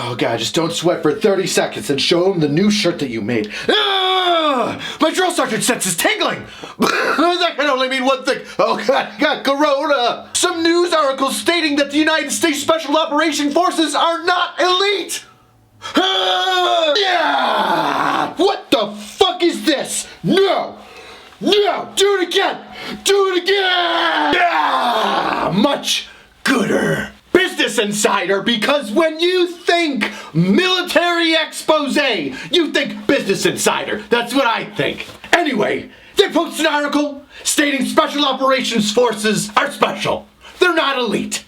Oh God, just don't sweat for 30 seconds and show him the new shirt that you made. My drill sergeant sense is tingling. That can only mean one thing. Oh God, I got corona. Some news articles stating that the United States Special Operations Forces are not elite. Yeah! What the fuck is this? No! No! Do it again! Do it again! Yeah! Much gooder. Business Insider, because when you think military expose, you think Business Insider. That's what I think. Anyway, they posted an article stating Special Operations Forces are special. They're not elite.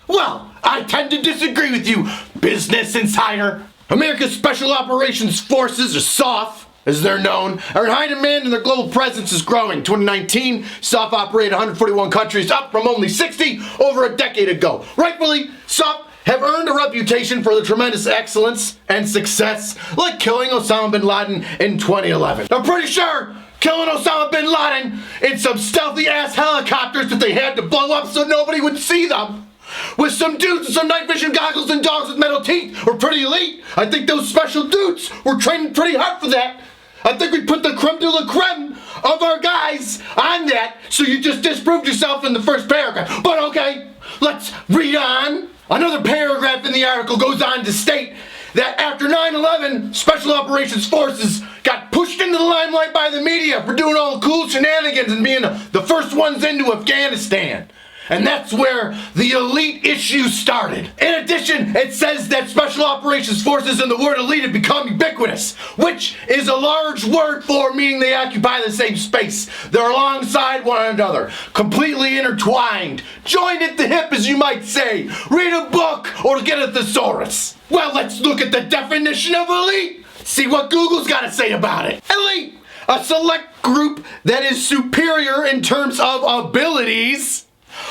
Well, I tend to disagree with you, Business Insider. America's Special Operations Forces, or SOF, as they're known, are in high demand and their global presence is growing. 2019, SOF operated 141 countries, up from only 60 over a decade ago. Rightfully, SOF have earned a reputation for the tremendous excellence and success, like killing Osama bin Laden in 2011. I'm pretty sure killing Osama bin Laden in some stealthy-ass helicopters that they had to blow up so nobody would see them, with some dudes with some night vision goggles and dogs with metal teeth, were pretty elite. I think those special dudes were training pretty hard for that. I think we put the creme de la creme of our guys on that, so you just disproved yourself in the first paragraph. But okay, let's read on. Another paragraph in the article goes on to state that after 9/11, Special Operations Forces got pushed into the limelight by the media for doing all the cool shenanigans and being the first ones into Afghanistan. And that's where the elite issue started. In addition, it says that Special Operations Forces and the word elite have become ubiquitous, which is a large word for meaning they occupy the same space. They're alongside one another, completely intertwined, joined at the hip, as you might say. Read a book or get a thesaurus. Well, let's look at the definition of elite. See what Google's got to say about it. Elite, a select group that is superior in terms of abilities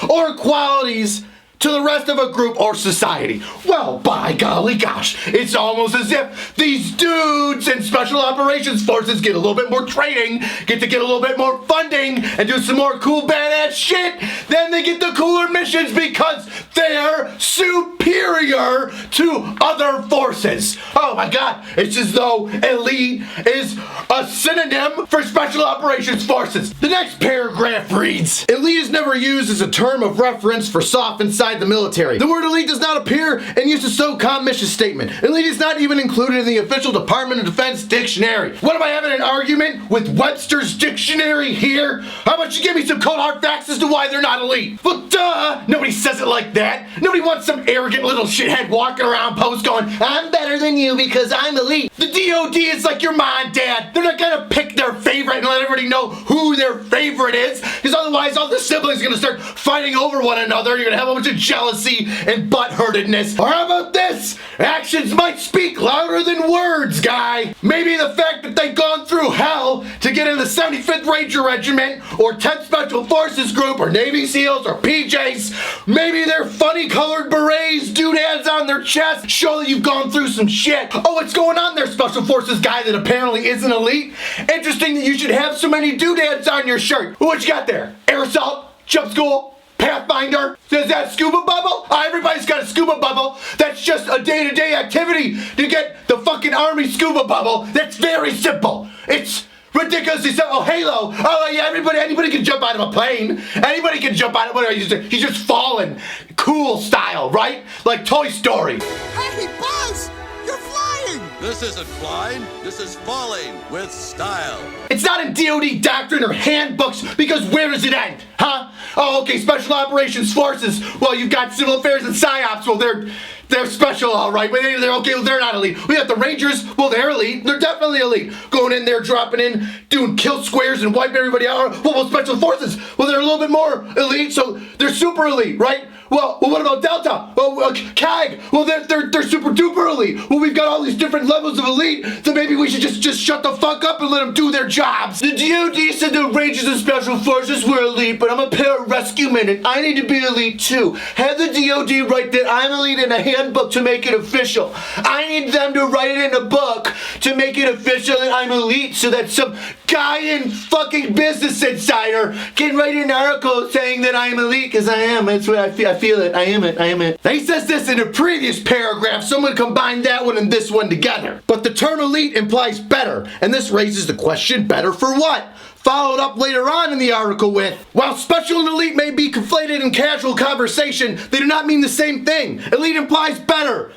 or qualities to the rest of a group or society. Well, by golly gosh, it's almost as if these dudes in Special Operations Forces get a little bit more training, get to get a little bit more funding, and do some more cool badass shit. Then they get the cooler missions because they're superior to other forces. Oh my God, it's as though elite is a synonym for Special Operations Forces. The next paragraph reads, elite is never used as a term of reference for SOF inside the military. The word elite does not appear in use of SOCOM mission statement. Elite is not even included in the official Department of Defense dictionary. What, am I having an argument with Webster's dictionary here? How about you give me some cold hard facts as to why they're not elite? Well, duh! Nobody says it like that. Nobody wants some arrogant little shithead walking around post going, I'm better than you because I'm elite. The DOD is like your mom and dad. They're not gonna pick their favorite and let everybody know who their favorite is, because otherwise all the siblings are gonna start fighting over one another. You're gonna have a bunch of jealousy and butthurtedness. Or how about this? Actions might speak louder than words, guy. Maybe the fact that they've gone through hell to get in the 75th Ranger Regiment or 10th Special Forces Group or Navy SEALs or PJs, maybe their funny colored berets, doodads on their chest show that you've gone through some shit. Oh, what's going on there, Special Forces guy that apparently isn't elite? Interesting that you should have so many doodads on your shirt. What you got there? Air assault? Jump school? Pathfinder? Is that scuba bubble? Everybody's got a scuba bubble. That's just a day-to-day activity to get the fucking Army scuba bubble. That's very simple. It's ridiculously simple. Oh, Halo. Oh, yeah, anybody can jump out of a plane. Anybody can jump out of it. He's just falling. Cool style, right? Like Toy Story. Hey, Buzz! You're flying! This isn't flying, this is falling with style. It's not in DOD doctrine or handbooks, because where does it end? Huh? Oh, okay, Special Operations Forces. Well, you've got Civil Affairs and PSYOPs. Well, they're special, all right. But they're okay. Well, they're not elite. We got the Rangers. Well, they're elite. They're definitely elite. Going in there, dropping in, doing kill squares and wiping everybody out. Well, Special Forces. Well, they're a little bit more elite, so they're super elite, right? Well, what about Delta? Well, CAG. Well, they're super duper elite. Well, we've got all these different levels of elite, so maybe we should just shut the fuck up and let them do their jobs. The DOD said the Rangers and Special Forces were elite, but I'm a pararescue man and I need to be elite too. Have the DOD write that I'm elite in a handbook to make it official. I need them to write it in a book to make it official that I'm elite, so that some guy in fucking Business Insider can write an article saying that I am elite, because I am. That's what I feel it. I am it. Now, he says this in a previous paragraph. Someone combined that one and this one together. But the term elite implies better, and this raises the question, better for what? Followed up later on in the article with, while special and elite may be conflated in casual conversation, they do not mean the same thing. Elite implies better.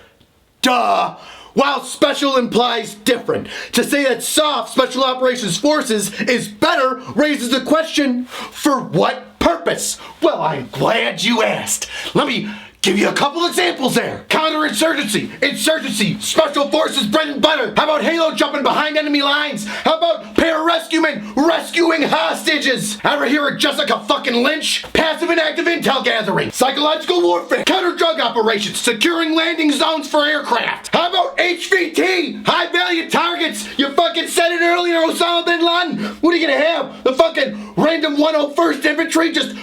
Duh. While special implies different. To say that soft Special Operations Forces is better raises the question, for what purpose? Well, I'm glad you asked. Let me give you a couple examples there. Counterinsurgency, insurgency, special forces, bread and butter. How about Halo jumping behind enemy lines? How about pararescuemen rescuing hostages? Ever hear of Jessica fucking Lynch? Passive and active intel gathering, psychological warfare, counter-drug operations, securing landing zones for aircraft. How about HVT, high-value targets? You fucking said it earlier, Osama bin Laden. What are you gonna have? The fucking random 101st Infantry just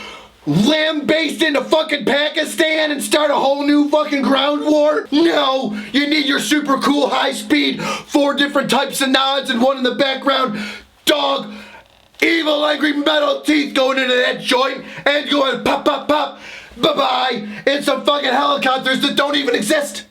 lambaste into fucking Pakistan and start a whole new fucking ground war? No, you need your super cool high speed, 4 different types of nods and one in the background. Dog, evil angry metal teeth going into that joint and going pop, pop, pop, bye-bye, and some fucking helicopters that don't even exist.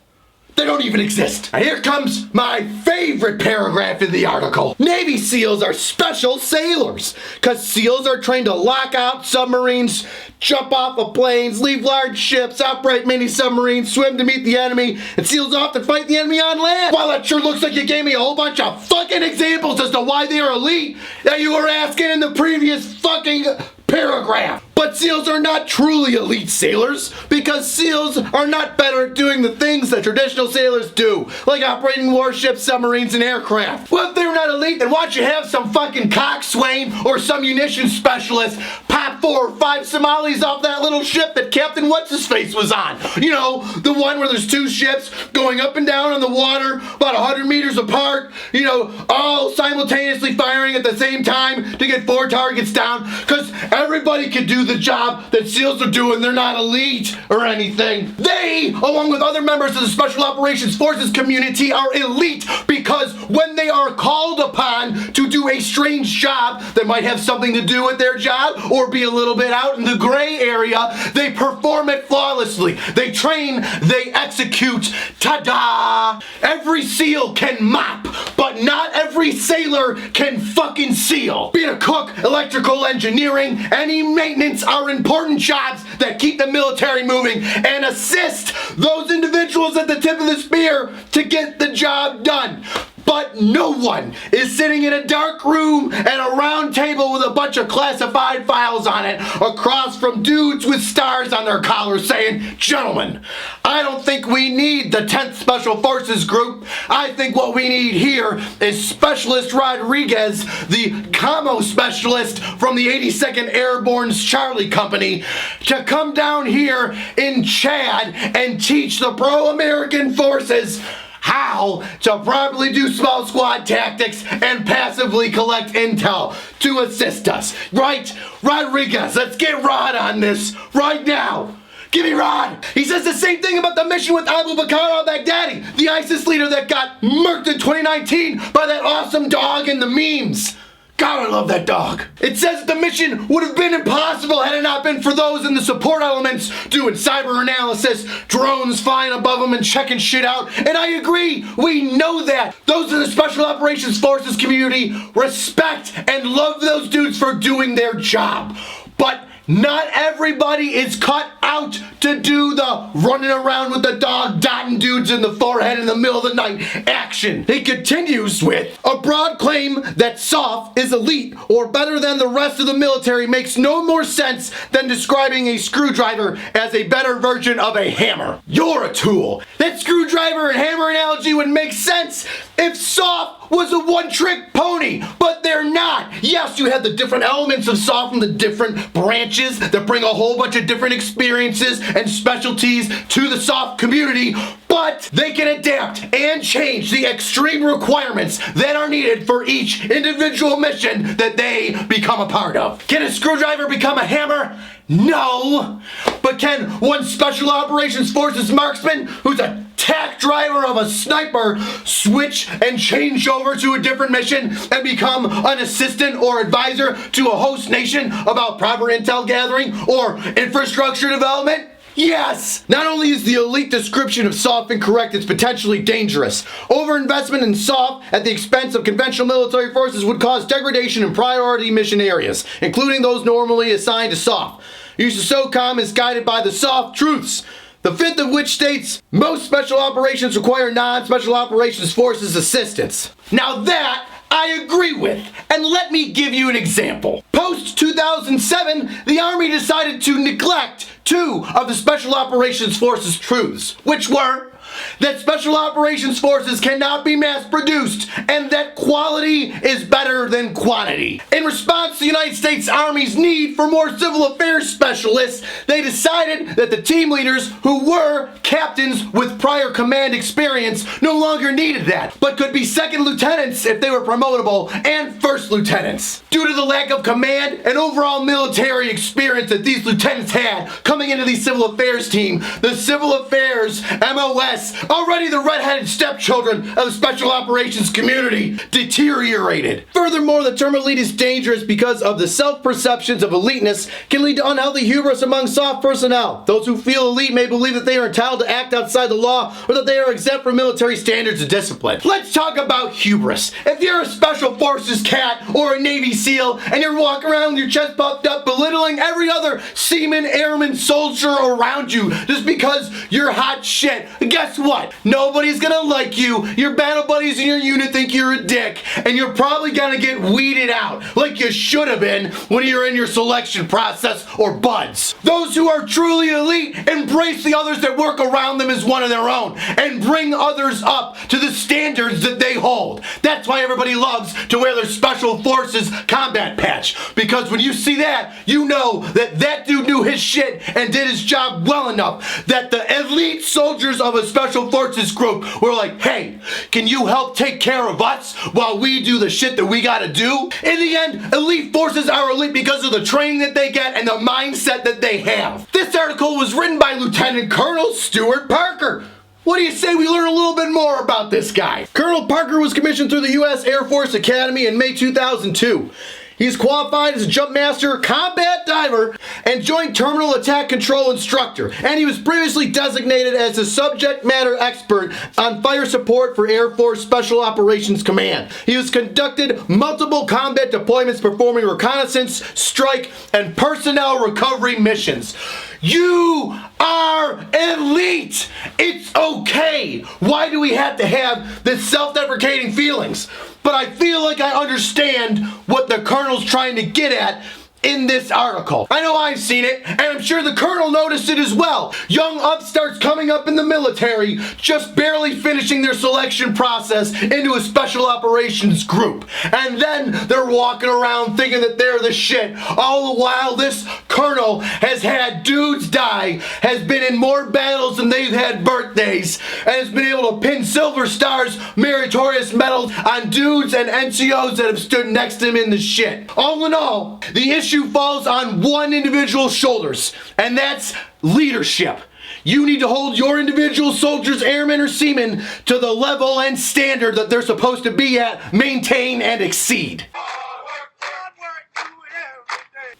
They don't even exist. Now here comes my favorite paragraph in the article. Navy SEALs are special sailors, because SEALs are trained to lock out submarines, jump off of planes, leave large ships, operate mini submarines, swim to meet the enemy, and SEALs often fight the enemy on land. Well, that sure looks like you gave me a whole bunch of fucking examples as to why they are elite that you were asking in the previous fucking paragraph. But SEALs are not truly elite sailors, because SEALs are not better at doing the things that traditional sailors do, like operating warships, submarines, and aircraft. Well, if they're not elite, then why don't you have some fucking coxswain or some munitions specialist pop 4 or 5 Somalis off that little ship that Captain What's-His-Face was on? You know, the one where there's 2 ships going up and down on the water, about 100 meters apart, you know, all simultaneously firing at the same time to get 4 targets down, because everybody can do the job that SEALs are doing. They're not elite or anything. They, along with other members of the Special Operations Forces community, are elite because when they are called upon to do a strange job that might have something to do with their job or be a little bit out in the gray area, they perform it flawlessly. They train, they execute. Ta-da! Every SEAL can mop, but not every sailor can fucking seal. Being a cook, electrical engineering, any maintenance are important jobs that keep the military moving and assist those individuals at the tip of the spear to get the job done. But no one is sitting in a dark room at a round table with a bunch of classified files on it across from dudes with stars on their collars saying, "Gentlemen, I don't think we need the 10th Special Forces Group. I think what we need here is Specialist Rodriguez, the commo specialist from the 82nd Airborne's Charlie Company, to come down here in Chad and teach the pro-American forces how to properly do small squad tactics and passively collect intel to assist us." Right? Rodriguez, let's get Rod on this right now. Give me Rod. He says the same thing about the mission with Abu Bakr al-Baghdadi, the ISIS leader that got murked in 2019 by that awesome dog in the memes. God, I love that dog. It says that the mission would have been impossible had it not been for those in the support elements doing cyber analysis, drones flying above them and checking shit out. And I agree, we know that. Those in the Special Operations Forces community respect and love those dudes for doing their job. But not everybody is cut out to do the running around with the dog dotting dudes in the forehead in the middle of the night action. He continues with, a broad claim that SOF is elite or better than the rest of the military makes no more sense than describing a screwdriver as a better version of a hammer. You're a tool. That screwdriver and hammer analogy would make sense if SOF was a one-trick pony, but they're not. Yes, you have the different elements of SOF from the different branches that bring a whole bunch of different experiences and specialties to the SOF community, but they can adapt and change the extreme requirements that are needed for each individual mission that they become a part of. Can a screwdriver become a hammer? No. But can one Special Operations Forces marksman who's a tack driver of a sniper switch and change over to a different mission and become an assistant or advisor to a host nation about proper intel gathering or infrastructure development? Yes! Not only is the elite description of SOF incorrect, it's potentially dangerous. Overinvestment in SOF at the expense of conventional military forces would cause degradation in priority mission areas, including those normally assigned to SOF. Use of SOCOM is guided by the SOF truths, the fifth of which states, most special operations require non-special operations forces assistance. Now that I agree with, and let me give you an example. Post-2007, the Army decided to neglect two of the Special Operations Forces truths, which were that Special Operations Forces cannot be mass-produced and that quality is better than quantity. In response to the United States Army's need for more civil affairs specialists, they decided that the team leaders who were captains with prior command experience no longer needed that, but could be second lieutenants if they were promotable and first lieutenants. Due to the lack of command and overall military experience that these lieutenants had coming into the civil affairs team, the civil affairs MOS, already the red-headed stepchildren of the special operations community, deteriorated. Furthermore, the term elite is dangerous because of the self-perceptions of eliteness can lead to unhealthy hubris among soft personnel. Those who feel elite may believe that they are entitled to act outside the law or that they are exempt from military standards and discipline. Let's talk about hubris. If you're a special forces cat or a Navy SEAL and you're walking around with your chest puffed up belittling every other seaman, airman, soldier around you just because you're hot shit, guess what? Nobody's gonna like you. Your battle buddies in your unit think you're a dick, and you're probably gonna get weeded out like you should have been when you're in your selection process or buds. Those who are truly elite embrace the others that work around them as one of their own and bring others up to the standards that they hold. That's why everybody loves to wear their Special Forces combat patch, because when you see that, you know that that dude knew his shit and did his job well enough that the elite soldiers of a Special Forces group were like, hey, can you help take care of us while we do the shit that we gotta do? In the end, elite forces are elite because of the training that they get and the mindset that they have. This article was written by Lieutenant Colonel Stuart Parker. What do you say we learn a little bit more about this guy? Colonel Parker was commissioned through the U.S. Air Force Academy in May 2002. He's qualified as a jump master, combat diver, and joint terminal attack control instructor. And he was previously designated as a subject matter expert on fire support for Air Force Special Operations Command. He has conducted multiple combat deployments performing reconnaissance, strike, and personnel recovery missions. You are elite! It's okay! Why do we have to have this self-deprecating feelings? But I feel like I understand what the Colonel's trying to get at in this article. I know I've seen it, and I'm sure the Colonel noticed it as well. Young upstarts coming up in the military, just barely finishing their selection process into a special operations group. And then they're walking around thinking that they're the shit. All the while this Colonel has had dudes die, has been in more battles than they've had birthdays, and has been able to pin silver stars, meritorious medals on dudes and NCOs that have stood next to him in the shit. All in all, the issue falls on one individual's shoulders, and that's leadership. You need to hold your individual soldiers, airmen, or seamen to the level and standard that they're supposed to be at, maintain, and exceed.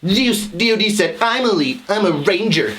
DOD said, I'm elite, I'm a ranger.